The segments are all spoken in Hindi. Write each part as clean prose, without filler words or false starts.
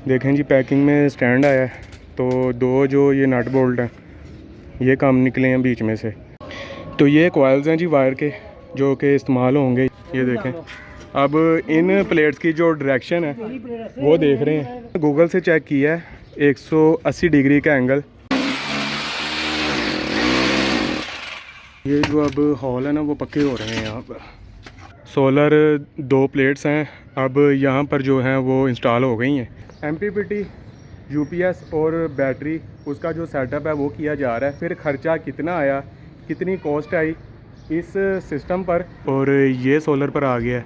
देखें जी, पैकिंग में स्टैंड आया है तो दो जो ये नट बोल्ट हैं ये काम निकले हैं बीच में से। तो ये कॉइल्स हैं जी वायर के जो कि इस्तेमाल होंगे। ये देखें, अब इन प्लेट्स की जो डायरेक्शन है वो देख रहे हैं। गूगल से चेक किया है 180 डिग्री का एंगल। ये जो अब हॉल है ना वो पक्के हो रहे हैं। यहाँ पर सोलर 2 प्लेट्स हैं अब यहाँ पर जो हैं वो इंस्टॉल हो गई हैं। MPPT, UPS और बैटरी उसका जो सेटअप है वो किया जा रहा है। फिर ख़र्चा कितना आया, कितनी कॉस्ट आई इस सिस्टम पर, और ये सोलर पर आ गया है।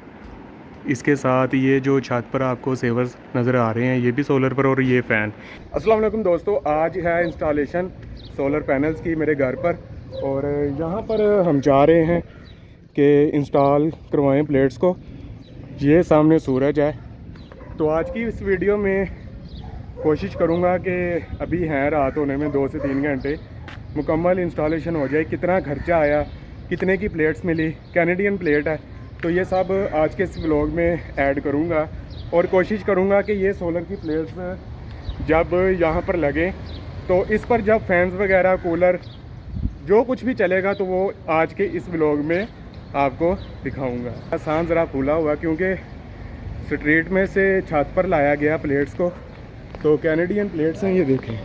इसके साथ ये जो छत पर आपको सेवर्स नज़र आ रहे हैं ये भी सोलर पर, और ये फ़ैन। अस्सलाम वालेकुम दोस्तों, आज है इंस्टॉलेशन सोलर पैनल्स की मेरे घर पर, और यहाँ पर हम चाह रहे हैं कि इंस्टॉल करवाएं प्लेट्स को। ये सामने सूरज है। तो आज की इस वीडियो में कोशिश करूँगा कि अभी हैं रात होने में 2 से 3 घंटे मुकम्मल इंस्टॉलेशन हो जाए। कितना खर्चा आया, कितने की प्लेट्स मिली, कैनेडियन प्लेट है, तो ये सब आज के इस व्लॉग में ऐड करूँगा। और कोशिश करूँगा कि ये सोलर की प्लेट्स जब यहाँ पर लगे तो इस पर जब फैंस वगैरह, कूलर, जो कुछ भी चलेगा तो वो आज के इस व्लॉग में आपको दिखाऊँगा। आसान ज़रा फूला हुआ क्योंकि स्ट्रीट में से छत पर लाया गया प्लेट्स को। तो कैनेडियन प्लेट्स हैं, ये देखें,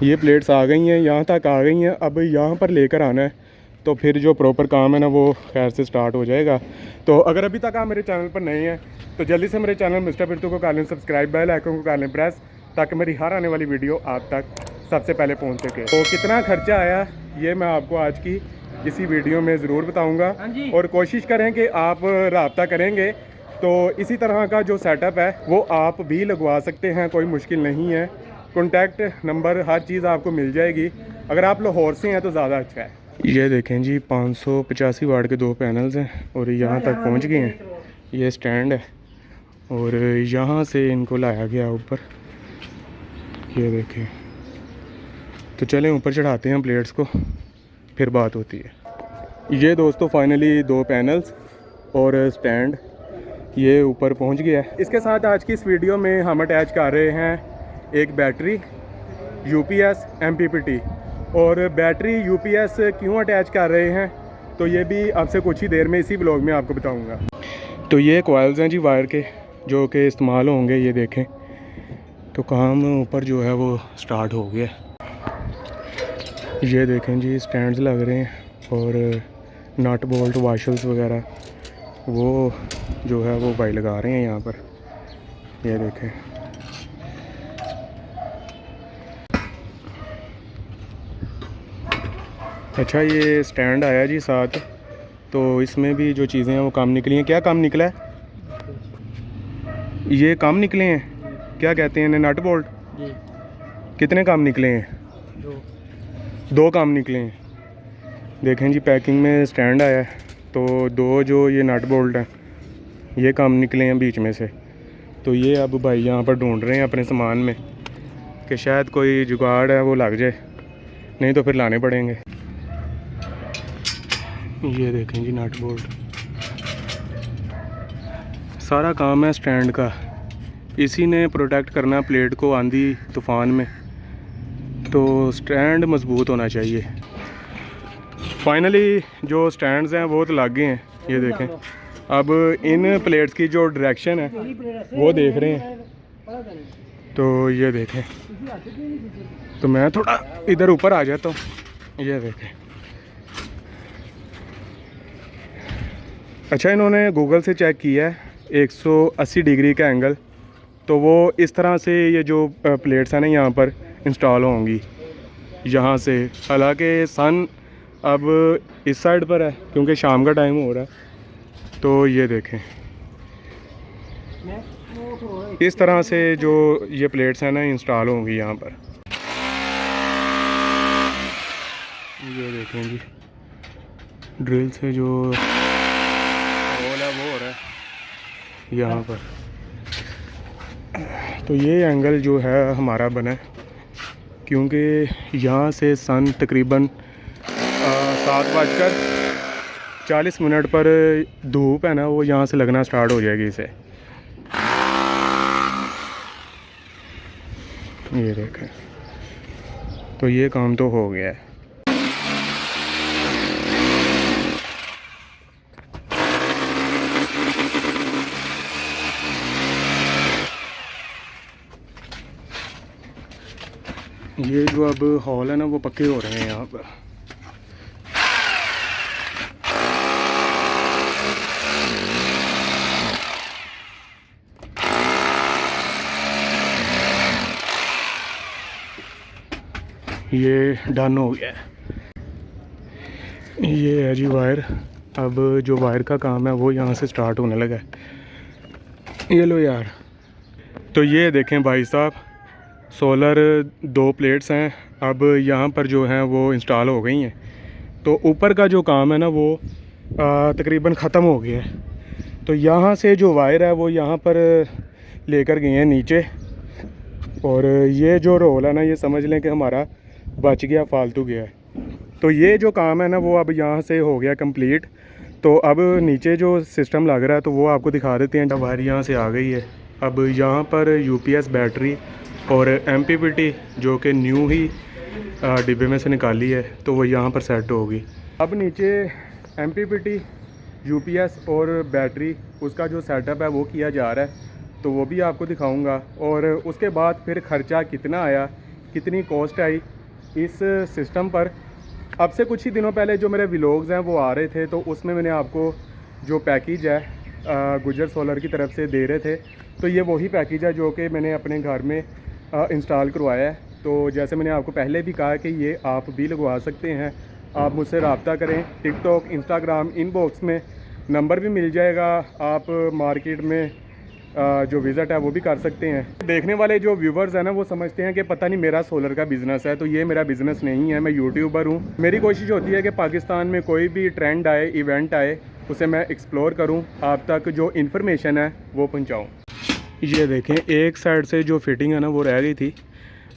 ये प्लेट्स आ गई हैं, यहाँ तक आ गई हैं। अब यहाँ पर लेकर आना है तो फिर जो प्रॉपर काम है ना वो खैर से स्टार्ट हो जाएगा। तो अगर अभी तक आप मेरे चैनल पर नहीं हैं तो जल्दी से मेरे चैनल मिस्टर पिंटू को कर लें सब्सक्राइब, बेल आइकन को कर लें प्रेस, ताकि मेरी हर आने वाली वीडियो आप तक सबसे पहले पहुँच सके। तो कितना खर्चा आया ये मैं आपको आज की इसी वीडियो में ज़रूर बताऊँगा। और कोशिश करें कि आप रब्ता करेंगे तो इसी तरह का जो सेटअप है वो आप भी लगवा सकते हैं, कोई मुश्किल नहीं है। कॉन्टैक्ट नंबर हर चीज़ आपको मिल जाएगी। अगर आप लाहौर से हैं तो ज़्यादा अच्छा है। ये देखें जी, 585 वाट के 2 पैनल्स हैं और यहाँ तक पहुँच गए हैं। ये स्टैंड है और यहाँ से इनको लाया गया ऊपर, ये देखें। तो चलें ऊपर चढ़ाते हैं प्लेट्स को, फिर बात होती है। ये दोस्तों फाइनली 2 पैनल्स और स्टैंड ये ऊपर पहुंच गया है। इसके साथ आज की इस वीडियो में हम अटैच कर रहे हैं एक बैटरी, UPS, MPPT। और बैटरी UPS क्यों अटैच कर रहे हैं तो ये भी आपसे कुछ ही देर में इसी व्लॉग में आपको बताऊंगा। तो ये कॉइल्स हैं जी वायर के जो कि इस्तेमाल होंगे। ये देखें, तो काम ऊपर जो है वो स्टार्ट हो गया। ये देखें जी, स्टैंड्स लग रहे हैं और नट बोल्ट वाशर्स वगैरह वो जो है वो भाई लगा रहे हैं यहाँ पर। ये देखें, अच्छा ये स्टैंड आया जी साथ, तो इसमें भी जो चीज़ें हैं वो काम निकली हैं। क्या काम निकला है? ये काम निकले हैं, क्या कहते हैं इन्हें, नट बोल्ट। कितने काम निकले हैं? 2 काम निकले हैं। देखें जी, पैकिंग में स्टैंड आया है तो 2 जो ये नट बोल्ट हैं ये काम निकले हैं बीच में से। तो ये अब भाई यहाँ पर ढूंढ रहे हैं अपने सामान में कि शायद कोई जुगाड़ है वो लग जाए, नहीं तो फिर लाने पड़ेंगे। ये देखें जी, नट बोल्ट, सारा काम है स्टैंड का। इसी ने प्रोटेक्ट करना प्लेट को आंधी तूफ़ान में, तो स्टैंड मजबूत होना चाहिए। फाइनली जो स्टैंड्स हैं वो तो लग गए हैं। ये देखें, अब इन प्लेट्स की जो डायरेक्शन है वो देख रहे हैं। तो ये देखें, तो मैं थोड़ा इधर ऊपर आ जाता हूँ। ये देखें, अच्छा इन्होंने गूगल से चेक किया है 180 डिग्री का एंगल, तो वो इस तरह से ये जो प्लेट्स हैं ना यहाँ पर इंस्टॉल होंगी यहाँ से। हालांकि सन अब इस साइड पर है क्योंकि शाम का टाइम हो रहा है। तो ये देखें, इस तरह से जो ये प्लेट्स हैं ना इंस्टॉल होंगी यहाँ पर। ये देखें जी, ड्रिल से जो होल है वो हो रहा है यहाँ पर। तो ये एंगल जो है हमारा बना है क्योंकि यहाँ से सन तकरीबन 7:40 पर धूप है ना वो यहाँ से लगना स्टार्ट हो जाएगी इसे। ये देखें, तो ये काम तो हो गया है। ये जो अब हॉल है ना वो पक्के हो रहे हैं यहाँ पर। ये डन हो गया है। ये है जी वायर। अब जो वायर का काम है वो यहाँ से स्टार्ट होने लगा है। ये लो यार, तो ये देखें भाई साहब, सोलर 2 प्लेट्स हैं अब यहाँ पर जो हैं वो इंस्टॉल हो गई हैं। तो ऊपर का जो काम है ना वो तकरीबन ख़त्म हो गया है। तो यहाँ से जो वायर है वो यहाँ पर लेकर गए हैं नीचे, और ये जो रोल है ना ये समझ लें कि हमारा बच गया, फालतू गया है। तो ये जो काम है ना वो अब यहाँ से हो गया कंप्लीट। तो अब नीचे जो सिस्टम लग रहा है तो वो आपको दिखा देते हैं। वायर यहाँ से आ गई है। अब यहाँ पर यूपीएस बैटरी और एमपीपीटी जो कि न्यू ही डिब्बे में से निकाली है तो वो यहाँ पर सेट होगी। अब नीचे एमपीपीटी, यूपीएस और बैटरी उसका जो सेटअप है वो किया जा रहा है, तो वो भी आपको दिखाऊंगा। और उसके बाद फिर ख़र्चा कितना आया, कितनी कॉस्ट आई इस सिस्टम पर। अब से कुछ ही दिनों पहले जो मेरे व्लॉग्स हैं वो आ रहे थे, तो उसमें मैंने आपको जो पैकेज है गुजर सोलर की तरफ से दे रहे थे, तो ये वही पैकेज है जो कि मैंने अपने घर में इंस्टॉल करवाया है। तो जैसे मैंने आपको पहले भी कहा कि ये आप भी लगवा सकते हैं। आप मुझसे रब्ता करें, टिकटॉक, इंस्टाग्राम, इनबॉक्स में नंबर भी मिल जाएगा। आप मार्केट में जो विज़िट है वो भी कर सकते हैं। देखने वाले जो व्यूवर्स हैं ना वो समझते हैं कि पता नहीं मेरा सोलर का बिज़नेस है, तो ये मेरा बिज़नेस नहीं है। मैं यूट्यूबर हूँ। मेरी कोशिश होती है कि पाकिस्तान में कोई भी ट्रेंड आए, इवेंट आए, उसे मैं एक्सप्लोर करूँ, आप तक जो इन्फॉर्मेशन है वो पहुँचाऊँ। ये देखें, एक साइड से जो फिटिंग है ना वो रह गई थी।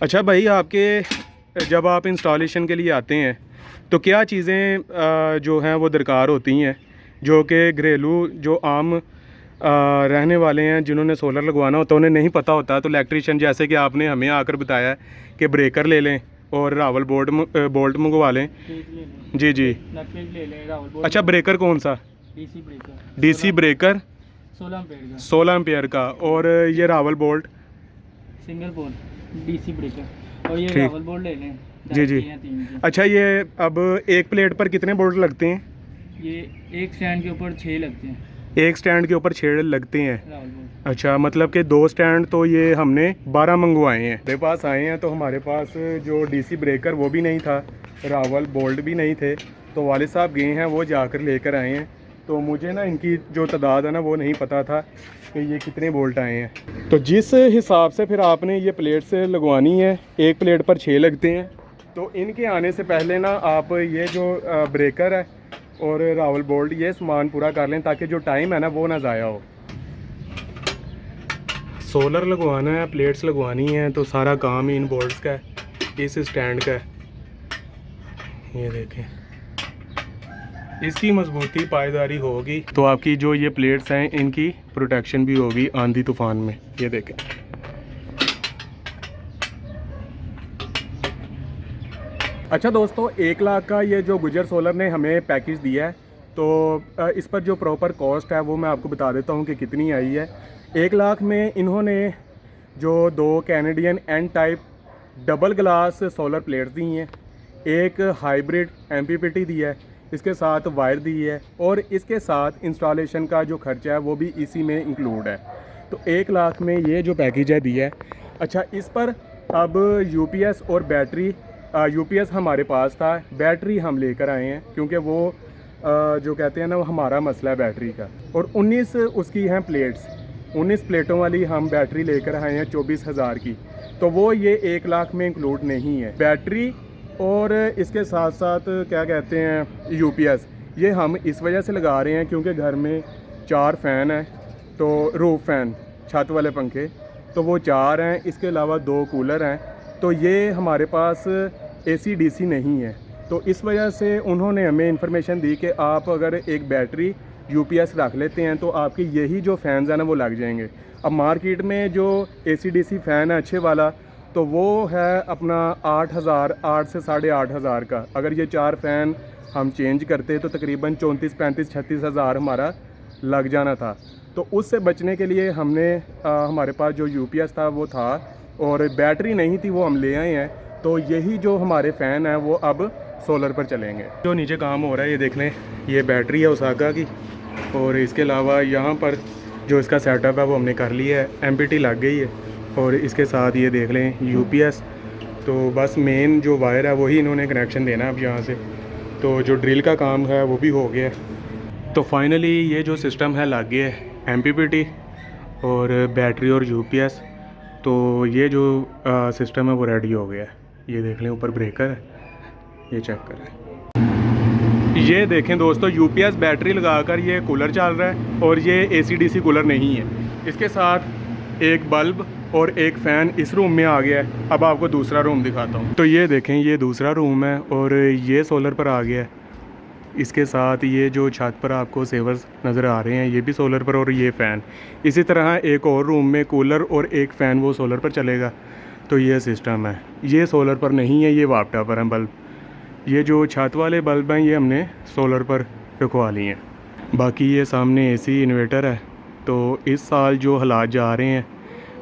अच्छा भाई, आपके जब आप इंस्टॉलेशन के लिए आते हैं तो क्या चीज़ें जो हैं वो दरकार होती हैं, जो कि घरेलू जो आम रहने वाले हैं जिन्होंने सोलर लगवाना होता है उन्हें नहीं पता होता। तो इलेक्ट्रीशियन जैसे कि आपने हमें आकर बताया कि ब्रेकर ले लें और रावल बोल्ट मंगवा लें। जी जी, ले लें रावल बोल्ट। अच्छा, ब्रेकर कौन सा? डीसी ब्रेकर 16 एम्पेयर का, और ये Rawal bolt single bolt DC breaker, और ये रावल बोल्ट ले लें। जी जी। अच्छा, ये अब एक प्लेट पर कितने बोल्ट लगते हैं? ये एक स्टैंड के ऊपर 6 लगते हैं। एक स्टैंड के ऊपर 6 लगते हैं। अच्छा, मतलब कि 2 स्टैंड तो ये हमने 12 मंगवाए हैं। मेरे पास आए हैं तो हमारे पास जो डीसी ब्रेकर वो भी नहीं था, रावल बोल्ट भी नहीं थे, तो वालिद साहब गए हैं, वो जाकर लेकर आए हैं। तो मुझे ना इनकी जो तादाद है ना वो नहीं पता था कि ये कितने बोल्ट आए हैं। तो जिस हिसाब से फिर आपने ये प्लेट से लगवानी है, एक प्लेट पर 6 लगते हैं। तो इनके आने से पहले ना आप ये जो ब्रेकर है और रावल बोल्ट ये सामान पूरा कर लें, ताकि जो टाइम है ना वो ना ज़ाया हो। सोलर लगवाना है, प्लेट्स लगवानी है, तो सारा काम ही इन बोल्ट्स का है, इस स्टैंड का है। ये देखें, इसकी मजबूती पायदारी होगी तो आपकी जो ये प्लेट्स हैं इनकी प्रोटेक्शन भी होगी आंधी तूफान में। ये देखें, अच्छा दोस्तों, 1 लाख का ये जो गुजर सोलर ने हमें पैकेज दिया है, तो इस पर जो प्रॉपर कॉस्ट है वो मैं आपको बता देता हूँ कि कितनी आई है। 1 लाख में इन्होंने जो 2 Canadian N type double glass solar plates दी हैं, एक हाइब्रिड एमपीपीटी दी है, इसके साथ वायर दी है, और इसके साथ इंस्टॉलेशन का जो खर्चा है वो भी इसी में इंक्लूड है। तो 1 लाख में ये जो पैकेज है दिया है। अच्छा, इस पर अब यूपीएस और बैटरी, यूपीएस हमारे पास था, बैटरी हम लेकर आए हैं क्योंकि वो जो कहते हैं ना वो हमारा मसला है बैटरी का। और 19 उसकी हैं प्लेट्स, 19 प्लेटों वाली हम बैटरी लेकर आए हैं 24,000 की। तो वो ये 1 लाख में इंक्लूड नहीं है। बैटरी और इसके साथ साथ क्या कहते हैं यूपीएस, ये हम इस वजह से लगा रहे हैं क्योंकि घर में 4 फ़ैन हैं, तो रूफ फ़ैन, छत वाले पंखे, तो वो 4 हैं। इसके अलावा 2 कूलर हैं, तो ये हमारे पास एसी डीसी नहीं है। तो इस वजह से उन्होंने हमें इन्फॉर्मेशन दी कि आप अगर एक बैटरी यूपीएस रख लेते हैं तो आपके यही जो फ़ैन्स हैं ना वो लग जाएंगे। अब मार्केट में जो एसी डीसी फ़ैन है अच्छे वाला तो वो है अपना 8,000, 8 से 8,500 का। अगर ये 4 फ़ैन हम चेंज करते तो तकरीबन 34, 35, 36 हज़ार हमारा लग जाना था। तो उससे बचने के लिए हमने हमारे पास जो UPS था वो था और बैटरी नहीं थी, वो हम ले आए हैं। तो यही जो हमारे फ़ैन हैं वो अब सोलर पर चलेंगे। जो नीचे काम हो रहा है ये देख लें, ये बैटरी है ओसाका की, और इसके अलावा यहाँ पर जो इसका सेटअप है वो हमने कर लिया है। MPT लग गई है और इसके साथ ये देख लें UPS। तो बस मेन जो वायर है वही इन्होंने कनेक्शन देना है अब यहाँ से। तो जो ड्रिल का काम है वो भी हो गया है। तो फाइनली ये जो सिस्टम है लग गया है, MPPT और बैटरी और UPS। तो ये जो सिस्टम है वो रेडी हो गया है। ये देख लें ऊपर ब्रेकर है, ये चेक करें। ये देखें दोस्तों, UPS बैटरी लगाकर ये कूलर चल रहा है और ये AC/DC कूलर नहीं है। इसके साथ एक बल्ब और एक फ़ैन इस रूम में आ गया है। अब आपको दूसरा रूम दिखाता हूँ। तो ये देखें, ये दूसरा रूम है और ये सोलर पर आ गया है। इसके साथ ये जो छत पर आपको सेवर्स नज़र आ रहे हैं ये भी सोलर पर, और ये फ़ैन। इसी तरह एक और रूम में कूलर और एक फ़ैन वो सोलर पर चलेगा। तो ये सिस्टम है। ये सोलर पर नहीं है, ये वापटा पर हैं बल्ब। ये जो छत वाले बल्ब हैं ये हमने सोलर पर रखवा लिए हैं। बाकी ये सामने AC इन्वर्टर है। तो इस साल जो हालात जा रहे हैं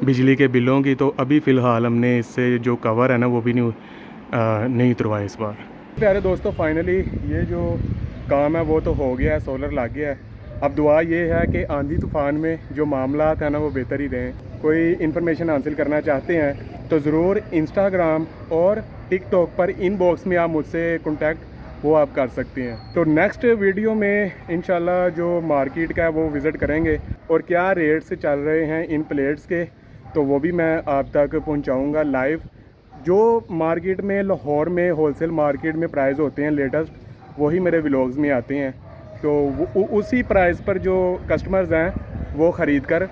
बिजली के बिलों की, तो अभी फ़िलहाल हमने इससे जो कवर है ना वो भी नहीं उतरवाया इस बार। प्यारे दोस्तों, फाइनली ये जो काम है वो तो हो गया है, सोलर लग गया है। अब दुआ ये है कि आंधी तूफ़ान में जो मामला है ना वो बेहतर ही रहें। कोई इन्फॉर्मेशन हासिल करना चाहते हैं तो ज़रूर इंस्टाग्राम और टिकटॉक पर इनबॉक्स में आप मुझसे कांटेक्ट वो आप कर सकते हैं। तो नेक्स्ट वीडियो में इंशाल्लाह जो मार्केट का है वो विज़िट करेंगे और क्या रेट से चल रहे हैं इन प्लेट्स के, तो वो भी मैं आप तक पहुंचाऊंगा लाइव। जो मार्केट में लाहौर में होलसेल मार्केट में प्राइस होते हैं लेटेस्ट, वही मेरे व्लॉग्स में आते हैं। तो उसी प्राइस पर जो कस्टमर्स हैं वो ख़रीद कर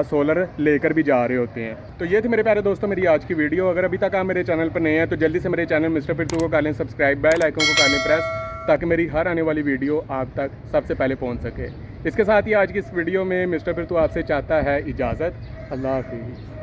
सोलर लेकर भी जा रहे होते हैं। तो ये थी मेरे प्यारे दोस्तों मेरी आज की वीडियो। अगर अभी तक आप मेरे चैनल पर नए हैं तो जल्दी से मेरे चैनल मिस्टर पिरतू को कर लें सब्सक्राइब, बेल आइकन को कर लें प्रेस, ताकि मेरी हर आने वाली वीडियो आप तक सबसे पहले पहुंच सके। इसके साथ ही आज की इस वीडियो में मिस्टर पिरतू आपसे चाहता है इजाज़त। अल्लाह हाफिज़।